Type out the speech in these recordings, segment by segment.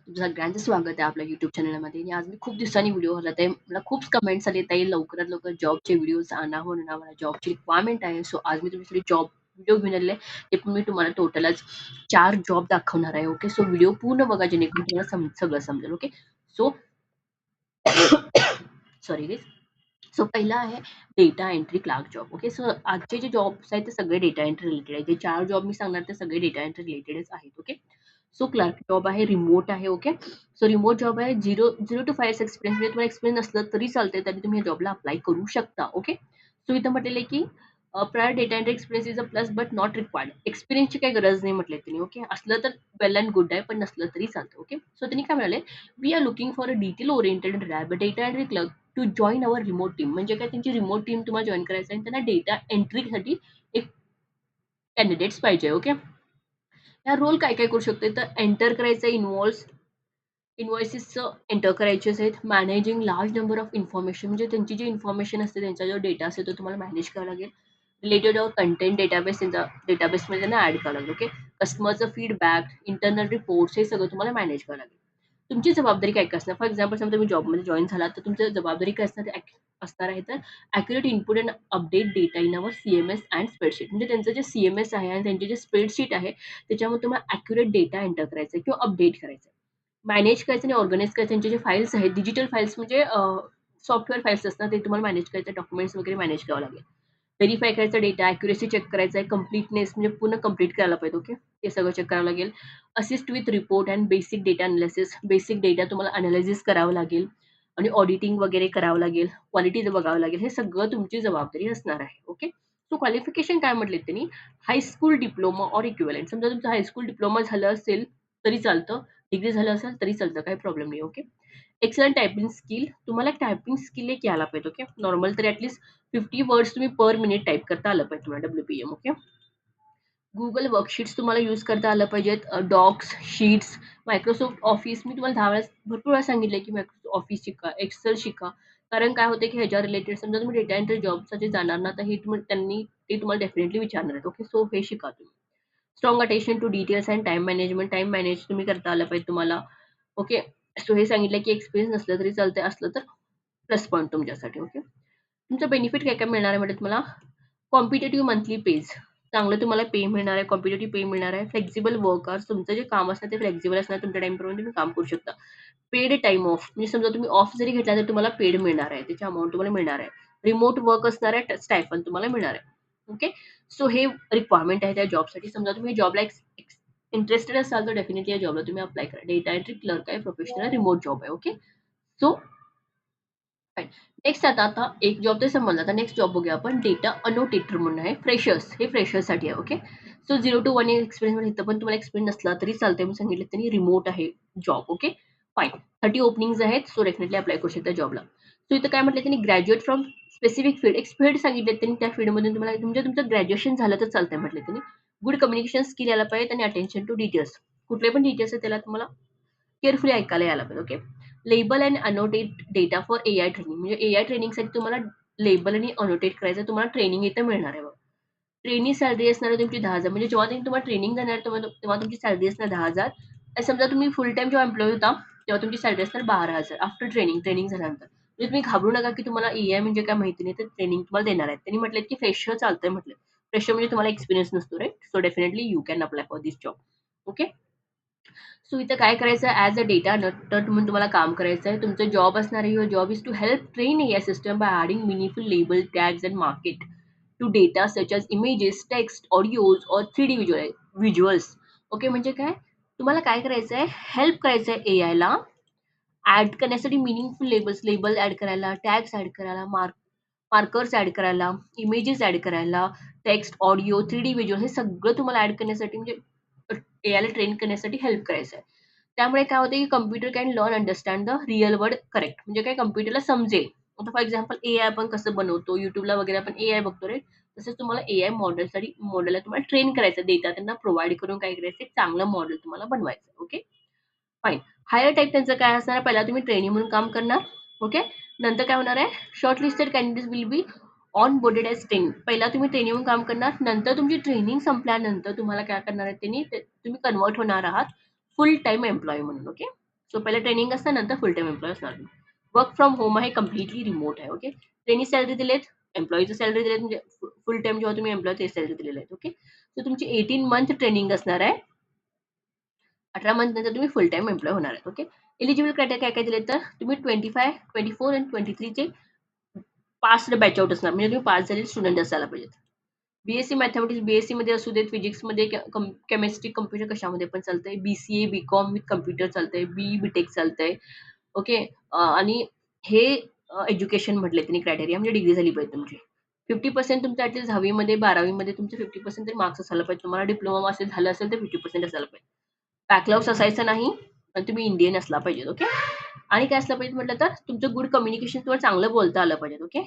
तुमचं सगळ्यांचं स्वागत आहे आपल्या YouTube चॅनलमध्ये आणि आज मी खूप दिवसांनी व्हिडिओ घालत आहे. मला खूप कमेंट्स आले ताई लवकरात लवकर जॉबचे व्हिडिओज आणा हो ना, मला जॉबची रिक्वायरमेंट आहे. सो आज मी तुमच्यासाठी जॉब व्हिडिओ घेऊन आलेले आहे. ते पण मी तुम्हाला टोटलच 4 जॉब दाखवणार आहे. ओके. सो व्हिडिओ पूर्ण बघा जेणेकरून तुम्हाला सगळं समजेल. Okay. So sorry guys. So पहिला आहे data entry clerk job. Okay. So आजचे जे जॉब्स आहेत ते सगळे डेटा एंट्री रिलेटेड आहेत. जे 4 जॉब मी सांगणार ते सगळे डेटा एंट्री रिलेटेडच आहेत. ओके. सो क्लार्क जॉब आहे, रिमोट आहे. ओके. सो रिमोट जॉब आहे 0 to 5 इयर्स एक्सपिरियन्स म्हणजे तुम्हाला एक्सपिरियन्स नसलं तरी चालतंय, तरी तुम्ही या जॉबला अप्लाय करू शकता. ओके. सो इथं म्हटलेलं आहे की prior data entry experience is a plus but not required. एक्सपिरियन्सची काही गरज नाही म्हटले त्यांनी. ओके. असलं तर वेल अँड गुड आहे, पण नसलं तरी चालतं. ओके. सो त्यांनी काय म्हणाले, we are looking for a detail oriented reliable data entry clerk to join our remote team. म्हणजे काय, त्यांची रिमोट टीम तुम्हाला जॉईन करायचं आहे आणि त्यांना डेटा एंट्रीसाठी एक कॅन्डिडेट्स पाहिजे. ओके. या रोल काय काय करू शकतो, तर एंटर करायचं इन्व्हॉइसेसचं एंटर करायचेच आहेत. Managing large number of information म्हणजे त्यांची जी इन्फॉर्मेशन असते, त्यांचा जो डेटा असतो तो तुम्हाला मॅनेज करावा लागेल. रिलेटेड ऑर कंटेंट डेटाबेस त्यांचा डेटाबेसमध्ये त्यांना ॲड करावं लागेल. ओके. कस्टमरचं फीडबॅक, इंटरनल रिपोर्ट्स हे सगळं तुम्हाला मॅनेज करावं लागेल. तुमची जबाबदारी काय काय असणार, फॉर एक्झाम्पल समजा तुम्ही जॉबमध्ये जॉईन झाला तर तुमची जबाबदारी काय असणार असणार आहे, तर accurate input and update data in our CMS and spreadsheet. म्हणजे त्यांचं जे CMS आहे आणि त्यांचे जे स्प्रेडशीट आहे त्याच्यामध्ये तुम्हाला ॲक्युरेट डेटा एंटर करायचा आहे किंवा अपडेट करायचा आहे. मॅनेज करायचं आणि ऑर्गनाइज करायचं. त्यांचे जे फाईल्स आहेत, डिजिटल फाईल्स म्हणजे सॉफ्टवेअर फाईल्स असतात, ते तुम्हाला मॅनेज करायचं, डॉक्युमेंट्स वगैरे मॅनेज करावं लागेल. व्हेरिफाय करायचा डेटा, ॲक्युरेसी चेक करायचा आहे, कंप्लीटनेस म्हणजे पूर्ण कंप्लीट करायला पाहिजे. ओके. ते सगळं चेक करावं लागेल. Assist with report and basic data analysis. Basic data तुम्हाला अनालिसिस करावं लागेल आणि ऑडिटिंग वगैरे करावं लागेल. क्वालिटी बघावं लागेल. हे सगळं तुमची जबाबदारी असणार आहे. ओके. सो क्वालिफिकेशन काय म्हटले त्यांनी, हायस्कूल डिप्लोमा ऑर इक्विव्हॅलंट. समजा तुमचं हायस्कूल डिप्लोमा झालं असेल तरी चालतं, डिग्री झालं असेल तरी चालतं, काही प्रॉब्लेम नाही. ओके. Excellent typing skill. तुम्हाला टायपिंग स्किल एक यायला पाहिजे. ओके. नॉर्मल तरी ॲटलीस्ट 50 वर्ड्स तुम्ही पर मिनिट टाइप करता आलं पाहिजे तुम्हाला, WPM. ओके. गुगल वर्कशीट्स तुम्हाला यूज करता आलं पाहिजेत. Docs, sheets, Microsoft office. मी तुम्हाला 10 वेळेस भरपूर वेळा सांगितलं की मायक्रोसॉफ्ट ऑफिस शिका, एक्सेल शिका. कारण काय होते की ह्याच्या रिलेटेड समजा तुम्ही डेटा एंट्री जॉबसाठी जाणार ना, तर हे त्यांनी ते तुम्हाला डेफिनेटली विचारणार आहेत. ओके. सो हे शिका तुम्ही. Strong attention to details and time management. Time manage तुम्ही करता आलं पाहिजे तुम्हाला. ओके. सो हे सांगितलं की एक्सपिरियन्स नसलं तरी चालतंय, असलं तर प्लस पॉइंट तुमच्यासाठी. ओके. तुमचं बेनिफिट काय काय मिळणार आहे म्हणजे तुम्हाला, कॉम्पिटेटिव्ह मंथली पेज. चांगलं तुम्हाला पे मिळणार आहे, कॉम्पिटेटिव्ह पे मिळणार आहे. Flexible work hours. तुमचं जे काम असणार ते फ्लेक्सिबल असणार, तुमच्या टाईमप्रमाणे तुम्ही काम करू शकता. पेड टाईम ऑफ म्हणजे समजा तुम्ही ऑफ जरी घेतला तर तुम्हाला पेड मिळणार आहे, त्याची अमाउंट तुम्हाला मिळणार आहे. रिमोट वर्क असणार आहे, स्टायफन तुम्हाला मिळणार आहे. ओके. सो हे रिक्वायरमेंट आहे त्या जॉबसाठी. समजा तुम्ही जॉबला इंटरेस्टेड असाल तर डेफिनेटली या जॉबला तुम्ही अप्लाय करा. डेटा एंट्री क्लर्क आहे, प्रोफेशनल रिमोट जॉब आहे. ओके. सो नेक्स्ट आता एक जॉब तर समजला. आता नेक्स्ट जॉब बघूया आपण, डेटा अनोटेटर म्हणून आहे. फ्रेशर्स, हे फ्रेशर्ससाठी आहे. Okay. So 0 to 1 year experience इथं पण तुम्हाला एक्सपिरियन्स नसला तरी चालतंय. मी सांगितलं त्यांनी रिमोट आहे जॉब. ओके. फाईन. 30 ओपनिंग्स आहेत. सो डेफिनेटली अप्लाय करू शकता जॉबला. सो इथं काय म्हटलं त्यांनी, ग्रॅज्युएट फ्रॉम स्पेसिफिक फील्ड. एक फील्ड सांगितले त्यांनी, त्या फील्डमधून तुम्हाला तुमचं ग्रॅज्युएशन झालं तर चालतंय म्हटलं त्यांनी. गुड कम्युनिकेशन स्किल यायला पाहिजे आणि अटेन्शन टू डिटेल्स. कुठले पण डिटेल्स आहेत त्याला तुम्हाला केअरफुली ऐकायला यायला पाहिजे. Okay. Label and annotate data for AI training. म्हणजे AI ट्रेनिंगसाठी तुम्हाला लेबल आणि अनोटेट करायचं तुम्हाला ट्रेनिंग इथं मिळणार आहे बघा. ट्रेनिंग सॅलरी असणार आहे तुमची 10,000. म्हणजे जेव्हा तुम्हाला ट्रेनिंग देणार तेव्हा तुमची सॅलरी असणार 10,000. आणि समजा तुम्ही फुल टाइम जेव्हा एम्प्लॉय होता तेव्हा तुमची सॅलरी असणार 12,000 आफ्टर ट्रेनिंग झाल्यानंतर. म्हणजे तुम्ही घाबरू नका की तुम्हाला AI म्हणजे काय माहिती नाही, तर ट्रेनिंग तुम्हाला देणार आहेत. त्यांनी म्हटलं की फ्रेशर चालतंय म्हटलं. फ्रेशर म्हणजे तुम्हाला एक्सपिरियन्स नसतो, right. So definitely you can apply for this job. Okay. So इथं काय करायचं आहे, ॲज अ डेटा नटर म्हणून तुम्हाला काम करायचं आहे. तुमचं जॉब असणार आहे, your job is to help train AI system by adding meaningful label, tags and market to data such as images, text, audios और 3D व्हिज्युअल्स. ओके. म्हणजे काय, तुम्हाला काय करायचं आहे, हेल्प करायचं आहे AIला ॲड करण्यासाठी मिनिंगफुल लेबल ॲड करायला, टॅग्स ॲड करायला, मार्कर्स ॲड करायला, इमेजेस ॲड करायला, टेक्स्ट, ऑडिओ, 3D व्हिज्युअल हे सगळं तुम्हाला ॲड करण्यासाठी म्हणजे AIला ट्रेन करण्यासाठी हेल्प करायचं आहे. त्यामुळे काय होतं की computer can learn understand the real world correct. म्हणजे काय, कॉम्प्युटरला समजेल. आता फॉर एक्झाम्पल AI आपण कसं बनवतो, YouTubeला वगैरे आपण AI बघतो रे, तसंच तुम्हाला AI मॉडेलला तुम्हाला ट्रेन करायचं, डेटा त्यांना प्रोव्हाईड करून काय करायचं, एक चांगलं मॉडेल तुम्हाला बनवायचं. ओके. फाईन. हायर टाइप त्यांचं काय असणार आहे, पहिला तुम्ही ट्रेनिंग म्हणून काम करणार. ओके. नंतर काय होणार आहे, short listed candidates will be onboarded as training. पहिला तुम्ही ट्रेनिंग म्हणून काम करणार, नंतर तुमची ट्रेनिंग संपल्यानंतर तुम्हाला काय करणार आहे त्यांनी, तुम्ही कन्वर्ट होणार आहात फुल टाइम एम्प्लॉई म्हणून. ओके, सो पहिला ट्रेनिंग असतं, नंतर फुल टाइम एम्प्लॉई असणार. वर्क फ्रॉम होम आहे, कम्प्लिटली रिमोट आहे. ओके, त्यांनी सॅलरी दिलेत, एम्प्लॉईचं सॅलरी दिलेत, म्हणजे फुल टाइम जेव्हा तुम्ही एम्प्लॉय ते सॅलरी दिलेले आहेत. ओके, सो तुमची 18 मंथ ट्रेनिंग असणार आहे. 18 मंथ नंतर तुम्ही फुल टाइम एम्प्लॉय होणार आहेत. ओके, एलिजिबल क्रायटेरिया काय काय दिले, तर तुम्ही 25, 24 आणि 23 चे पास्ड बॅच आउट असणार, म्हणजे तुम्ही पास झालेले स्टुडंट असायला पाहिजेत. बीएससी मॅथमॅटिक्स बीएससी मध्ये असू देत, फिजिक्समध्ये, केमिस्ट्री, कम्प्युटर कशामध्ये पण चालतंय, बीसीए बीकॉम विथ कम्प्युटर चालतंय, बीटेक चालतंय. ओके, आणि हे एज्युकेशन म्हटले त्यांनी क्रायटेरिया, म्हणजे डिग्री झाली पाहिजे तुमची. 50% तुमचं ॲटलीस्ट 10वी मध्ये 12वी मध्ये तुमचं 50% तरी मार्क्स असायला पाहिजे. तुम्हाला डिप्लोमा असेल झालं असेल तर 50% असायला पाहिजे. बॅकलॉग्स असायचं नाही आणि तुम्ही इंडियन असला पाहिजे. ओके, आणि काय असलं पाहिजे म्हटलं तर तुमचं गुड कम्युनिकेशन, तुम्हाला चांगलं बोलता आलं पाहिजे. Okay,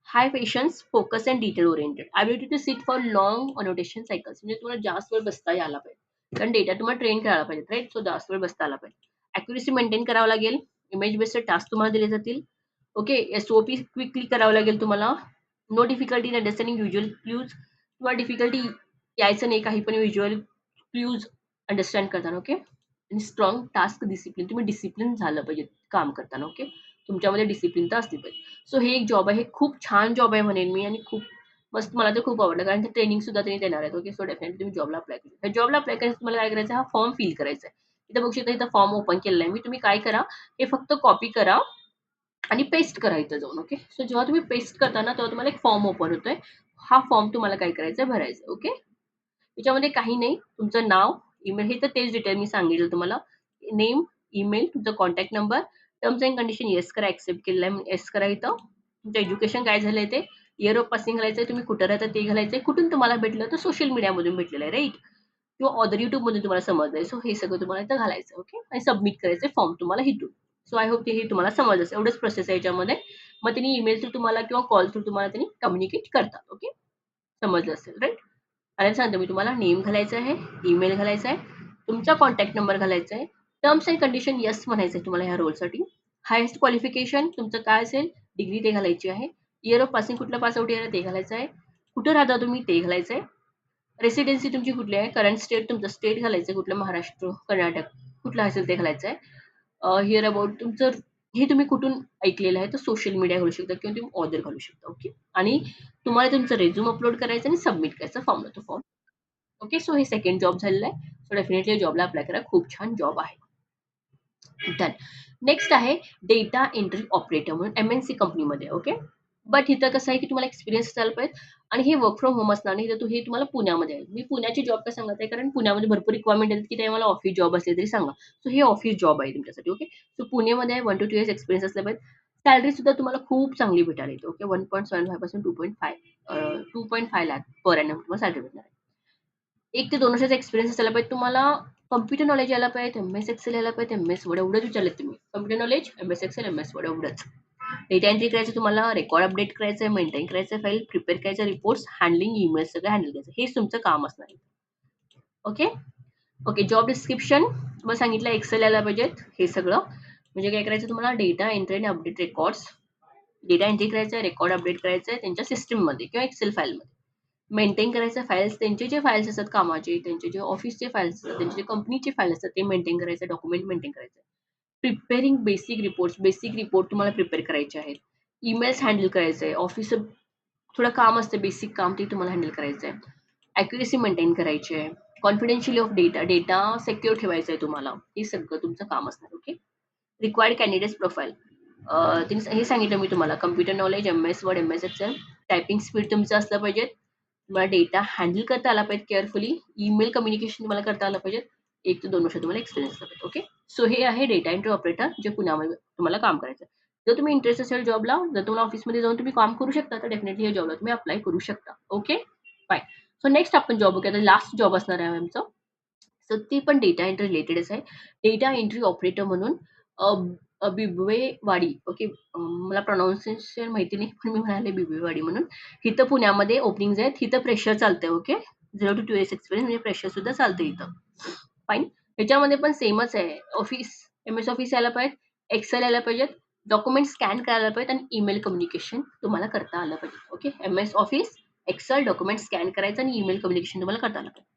high patience, focus and detail oriented, ability to sit for long annotation cycles, म्हणजे तुम्हाला जास्त वेळ बसता यायला पाहिजे, कारण डेटा तुम्हाला ट्रेन करायला पाहिजे. राईट, सो जास्त वेळ बसता आला पाहिजे. ॲक्युरेसी मेंटेन करावं लागेल. इमेज बेस्ड टास्क तुम्हाला दिले जातील. ओके, एसओपी क्विकली करावं लागेल तुम्हाला. No difficulty in understanding visual cues, तुम्हाला डिफिकल्टी यायचं नाही काही पण व्हिज्युअल क्यूज अंडरस्टँड करताना. ओके, आणि स्ट्रॉंग टास्क डिसिप्लिन, तुम्ही डिसिप्लिन झालं पाहिजे काम करताना. ओके, तुमच्यामध्ये डिसिप्लिन तर असली पाहिजे. सो हे एक जॉब आहे, खूप छान जॉब आहे म्हणेन मी, आणि खूप मस्त, मला तर खूप आवडलं, कारण ते ट्रेनिंग सुद्धा त्यांनी देणार आहेत. ओके, सो डेफिनेटली तुम्ही जॉबला अप्लाय करा. त्या जॉबला अप्लाय करायचं तुम्हाला काय करायचं, हा फॉर्म फिल करायचा आहे. इथं बघू शकता, इथं फॉर्म ओपन केलेला आहे मी. तुम्ही काय करा, हे फक्त कॉपी करा आणि पेस्ट करा इथं जाऊन. ओके, सो जेव्हा तुम्ही पेस्ट करता ना, तेव्हा तुम्हाला एक फॉर्म ओपन होतोय. हा फॉर्म तुम्हाला काय करायचं, भरायचा. ओके, त्याच्यामध्ये काही नाही, तुमचं नाव, ईमेल, हे तर तेच डिटेल मी सांगितलं तुम्हाला. नेम, ईमेल, तुमचा contact number, terms and condition yes करा, ऍक्सेप्ट केलेलं आहे येस करा. इथं तुमचं एज्युकेशन काय झालंय ते, इयर ऑफ पासिंग घालायचंय, तुम्ही कुठं राहता ते घालायचंय, कुठून तुम्हाला भेटलं तर सोशल मीडियामधून भेटलेलं आहे, राईट, किंवा अदर युट्यूबमधून तुम्हाला समजलंय. सो हे सगळं तुम्हाला इथं घालायचं. ओके, आणि सबमिट करायचं फॉर्म तुम्हाला हिथून. सो आय होप हे तुम्हाला समजलं असेल. एवढंच प्रोसेस आहे याच्यामध्ये. मग त्यांनी ईमेल थ्रू तुम्हाला किंवा कॉल थ्रू तुम्हाला त्यांनी कम्युनिकेट करतात. ओके, समजलं असेल, राईट. आणि सांगतो मी तुम्हाला, नेम घालायचं आहे, ईमेल घालायचा आहे, तुमचा कॉन्टॅक्ट नंबर घालायचा आहे, टर्म्स अँड कंडिशन येस म्हणायचं आहे तुम्हाला ह्या रोलसाठी. हायेस्ट क्वालिफिकेशन तुमचं काय असेल, डिग्री ते घालायची आहे. इयर ऑफ पासिंग कुठलं पास आउट इयर ते घालायचं आहे. कुठं राहता तुम्ही ते घालायचं आहे. रेसिडेन्सी तुमची कुठली आहे, करंट स्टेट, तुमचं स्टेट घालायचं, कुठलं महाराष्ट्र, कर्नाटक, कुठलं असेल ते घालायचं आहे. हिअर अबाउट तुमचं, हे तुम्ही कुठून ऐकलेलं आहे तर सोशल मीडिया घालू शकता किंवा तुम्ही ऑदर घालू शकता. ओके, आणि तुम्हाला तुमचं रेझ्यूम अपलोड करायचं आणि सबमिट करायचं फॉर्मला, तो फॉर्म. ओके, सो हे सेकंड जॉब झालेलं आहे. सो डेफिनेटली जॉबला अप्लाय करा, खूप छान जॉब आहे. डन. नेक्स्ट आहे डेटा एंट्री ऑपरेटर म्हणून, एमएनसी कंपनीमध्ये. ओके, बट इथं कसं आहे की तुम्हाला एक्सपिरियन्स असायला पाहिजे, आणि हे वर्क फ्रॉम होम असणार नाही, तर हे तुम्हाला पुण्यामध्ये आहे. मी पुण्याची जॉब का सांगत आहे, कारण पुण्यामध्ये भरपूर रिक्वायरमेंट आहेत की ते मला ऑफिस जॉब असले तरी सांगा. सो हे ऑफिस जॉब आहे तुमच्यासाठी. ओके, सो पुणेमध्ये आहे, 1 to 2 इयर्स एक्सपिरियन्स असला पाहिजे. सॅलरी सुद्धा तुम्हाला खूप चांगली भेटायला येते. ओके, 1.75 पासून 2.5 लाख पर एनम तुम्हाला सॅलरी भेटणार आहे. 1 ते 2 वर्षाचा एक्सपिरियन्स असायला पाहिजे तुम्हाला. कॉम्प्युटर नॉलेज यायला पाहिजे, एम-एस एक्सेल यायला पाहिजे, एम-एस वर्ड, एवढंच विचारलेत तुम्ही. Computer knowledge, MS Excel, MS Word, एवढंच. डेटा एंट्री करायचं तुम्हाला, रेकॉर्ड अपडेट करायचं आहे, मेंटेन करायचं आहे, फाईल प्रिपेअर करायचं, रिपोर्ट्स, हँडलिंग, ईमेल सगळं हँडल करायचं. हे तुमचं काम असणार आहे. ओके, ओके, जॉब डिस्क्रिप्शन मग सांगितलं, एक्सेल यायला पाहिजेत. हे सगळं म्हणजे काय करायचं तुम्हाला, डेटा एंट्री आणि अपडेट रेकॉर्ड्स, डेटा एंट्री करायचं आहे, रेकॉर्ड अपडेट करायचं आहे त्यांच्या सिस्टममध्ये किंवा एक्सेल फाईलमध्ये. मेंटेन करायचं फाइल्स, त्यांचे जे फाइल्स असतात कामाचे, त्यांचे जे ऑफिसचे फाइल्स असतात, त्यांचे जे कंपनीचे फाइल्स असतात ते मेंटेन करायचं, डॉक्युमेंट मेंटेन करायचं. Preparing basic reports, basic report तुम्हाला प्रिपेअर करायचे आहेत. ईमेल्स हँडल करायचं आहे, ऑफिस थोडं काम असतं, बेसिक काम ते तुम्हाला हँडल करायचं आहे. ॲक्युरेसी मेंटेन करायची आहे. Confidentially of data, data secure ठेवायचा आहे तुम्हाला. हे सगळं तुमचं काम असणार. ओके, रिक्वायर्ड कॅन्डिडेट्स प्रोफाईल, त्यांनी हे सांगितलं मी तुम्हाला, computer knowledge, MS Word, MS Excel, typing speed तुमचं असलं पाहिजे, तुम्हाला डेटा हँडल करता आला पाहिजे केअरफुली, ईमेल कम्युनिकेशन तुम्हाला करता आलं पाहिजे, 1 ते 2 वर्ष तुम्हाला एक्सपिरियन्स असला पाहिजे. ओके, सो हे आहे डेटा एंट्री ऑपरेटर, जे पुण्यामध्ये तुम्हाला काम करायचं. जर तुम्ही इंटरेस्ट असेल जॉबला, जर तुम्हाला ऑफिसमध्ये जाऊन तुम्ही काम करू शकता, तर डेफिनेटली या जॉबला तुम्ही अप्लाय करू शकता. Okay, bye. सो नेक्स्ट आपण जॉब बघूया, लास्ट जॉब असणार आहे आमचं. सो ती पण डेटा एंट्री रिलेटेडच आहे. डेटा एंट्री ऑपरेटर म्हणून बिबवेवाडी. ओके, मला प्रोनाउन्सिएशन माहिती नाही, पण मी म्हणाले बिबवेवाडी म्हणून. इथं पुण्यामध्ये ओपनिंग्स आहेत. इथं प्रेशर चालतंय. ओके, 0 to 2 इयर्स एक्सपिरियन्स, म्हणजे प्रेशर सुद्धा चालतं इथं. फाईन. ह्याच्यामध्ये पण सेमच आहे. ऑफिस, एम-एस ऑफिस यायला पाहिजे, एक्सेल यायला पाहिजेत, डॉक्युमेंट स्कॅन करायला पाहिजेत, आणि ईमेल कम्युनिकेशन तुम्हाला करता आलं पाहिजे. Okay, MS Office, Excel, document scan करायचं आणि ईमेल कम्युनिकेशन तुम्हाला करता आलं पाहिजे.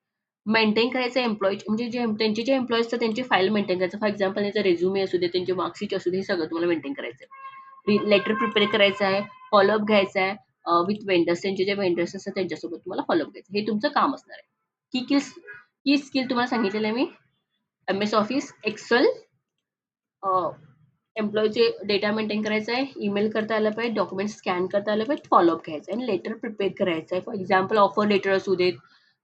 मेंटेन करायचं एम्प्लॉई म्हणजे त्यांचे जे एम्प्लॉईज असतात त्यांची फाईल मेंटेन करायचं. फॉर एक्झाम्पल त्यांचा रेझ्युमे असू दे, त्यांचे मार्कशीट असू दे, हे सगळं तुम्हाला मेंटेन करायचं आहे. लेटर प्रिपेअर करायचं आहे, फॉलोअप घ्यायचा आहे विथ वेंडर्स. त्यांचे जे वेंडर्स असतात त्यांच्यासोबत तुम्हाला फॉलोअप घ्यायचं. हे तुमचं काम असणार आहे. की स्किल तुम्हाला सांगितलेलं आहे मी. MS ऑफिस, एक्सेल, एम्प्लॉईचे डेटा मेंटेन करायचा आहे, ईमेल करता आलं पाहिजे, डॉक्युमेंट स्कॅन करता आलं पाहिजे, फॉलोअप घ्यायचा आहे आणि लेटर प्रिपेअर करायचं आहे. फॉर एक्झाम्पल ऑफर लेटर असू देत.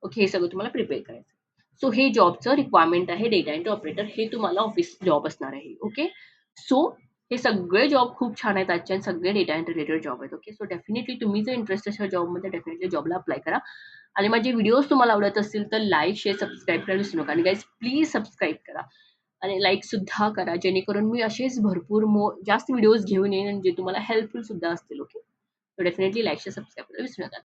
ओके, हे सगळं तुम्हाला प्रिपेअर करायचं आहे. सो हे जॉबचं रिक्वायरमेंट आहे. डेटा एंट्री ऑपरेटर हे तुम्हाला ऑफिस जॉब असणार आहे. ओके, सो हे सगळे जॉब खूप छान आहेत आजचे आणि सगळे डेटा एंट्री रिलेटेड जॉब आहेत. ओके, सो डेफिनेटली तुम्ही जर इंटरेस्ट असेल जॉबमध्ये डेफिनेटली जॉबला अप्लाय करा. आणि माझे व्हिडिओज तुम्हाला आवडत असतील तर लाईक, शेअर, सबस्क्राईब करायला विसरू नका. आणि गाईज प्लीज सबस्क्राईब करा आणि लाईक सुद्धा करा, जेणेकरून मी असेच भरपूर जास्त व्हिडिओज घेऊन येईन जे तुम्हाला हेल्पफुल सुद्धा असतील. Okay, so definitely like, share, subscribe करायला विसरू नका.